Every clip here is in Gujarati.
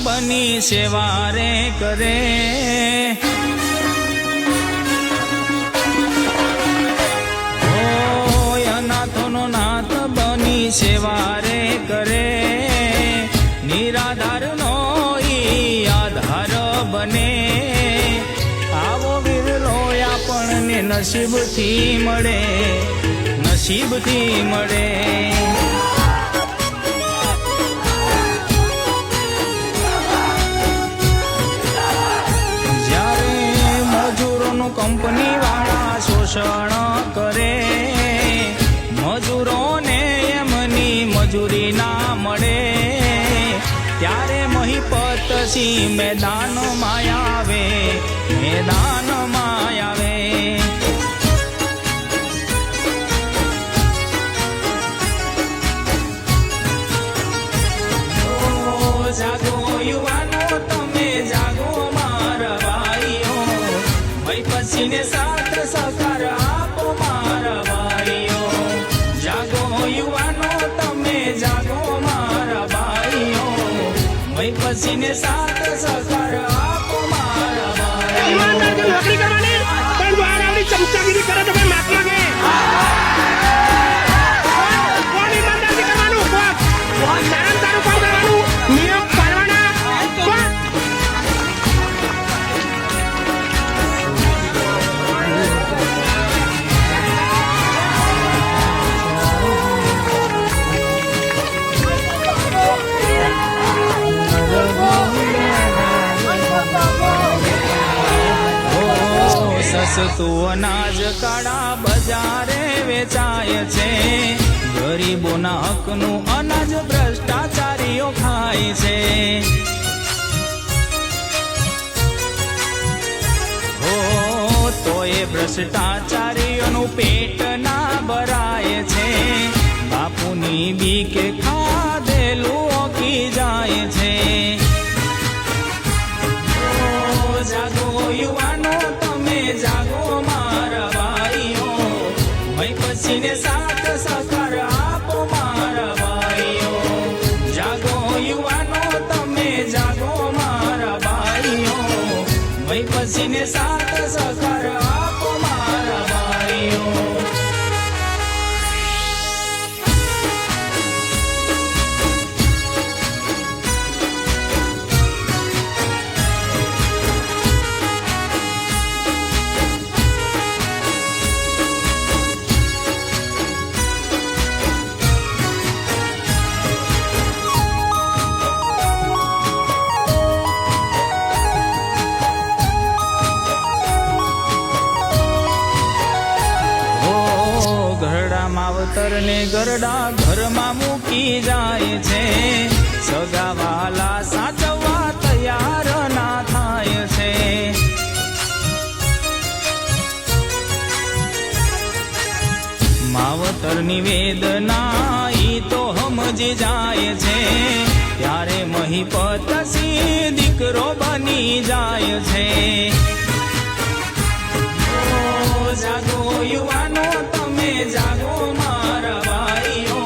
બની સેવા રે કરે, અનાથોનો નાથ બની સેવા રે કરે, નિરાધારનો ઈ આધાર બને, આવો વિરલો આપણને નસીબથી મળે, નસીબથી મળે. જ્યારે મજૂરોનું કંપની વાળા શોષણ કરે, મજૂરોને એમની મજૂરી ના મળે, ત્યારે મહીપત સિંહ મેદાનમાં આવે, મેદાનમાં આવે. જાગો યુવાનો તમે જાગો મારા ભાઈઓ, મહીપતસિંહને સાથ સહકાર આપો મારા ભાઈઓ. જાગો યુવાનો તમે જાગો મારા ભાઈઓ, મહીપતસિંહને સાથ સહકાર આપો મારા ભાઈઓ. ઈમાનદારથી નોકરી કરવાની પણ બહાર આવડી ચમચાગીરી કરે તો ભાઈ માપ લાગે. કોણ ઈમાનદારથી કરવાનું? કોણ નામ તારું કોણ કરવાનું? નિયમ પાળવાના કોણ? સસ્તું અનાજ કાળા બજારે વેચાય છે, ગરીબોના હકનું અનાજ ભ્રષ્ટાચારીઓ ખાય છે. હો તો એ ભ્રષ્ટાચારીઓનું પેટ ના ભરાય છે, બાપુની બીકે ખાધેલું ઓકી જાય છે. જાગો યુવાનો તમે જાગો મારા ભાઈઓ, મહીપતસિંહને સાથ સહકાર આપો મારા ભાઈઓ. જાગો યુવાનો તમે જાગો મારા ભાઈઓ, મહીપતસિંહને સાથ સહકાર આપો મારા ભાઈઓ. માવતરને ગરડા ઘરમાં મૂકી જાય છે, સગાવાલા સાચવવા તૈયાર ના થાય છે. માવતરની વેદના ઈ તો સમજી જાય છે, ત્યારે મહીપતસિંહ દીકરો બની જાય છે. જાગો યુવાનો તમે જાગો મારા ભાઈઓ,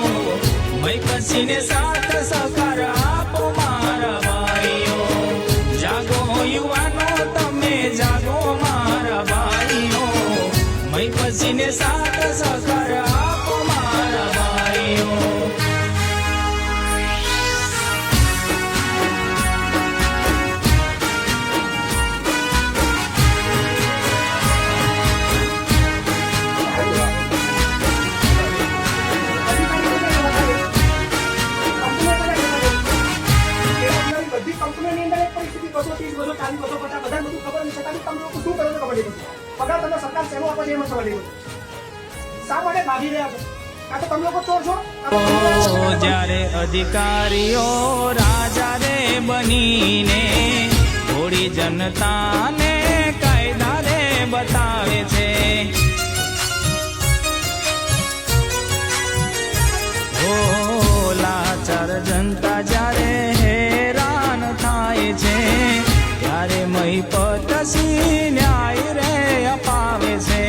મહીપતસિંહને સાથ સહકાર આપો મારા ભાઈઓ. જાગો યુવાનો તમે જાગો મારા ભાઈઓ, મહીપતસિંહને સાથ સહકાર આપો મારા ભાઈઓ. જ્યારે અધિકારીઓ રાજા રે બનીને થોડી જનતાને કાયદા રે બતાવે છે, લાચાર જનતા જ્યારે હેરાન થાય છે, ત્યારે મહીપતસિંહ ન્યાય રે અપાવે છે.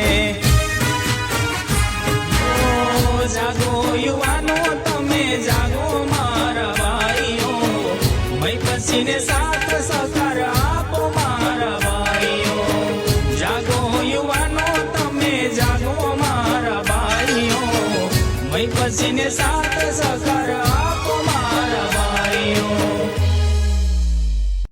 જાગો યુવાનો તમે જાગો મારા ભાઈઓ, મહીપતસિંહને બેસીને સાત સખર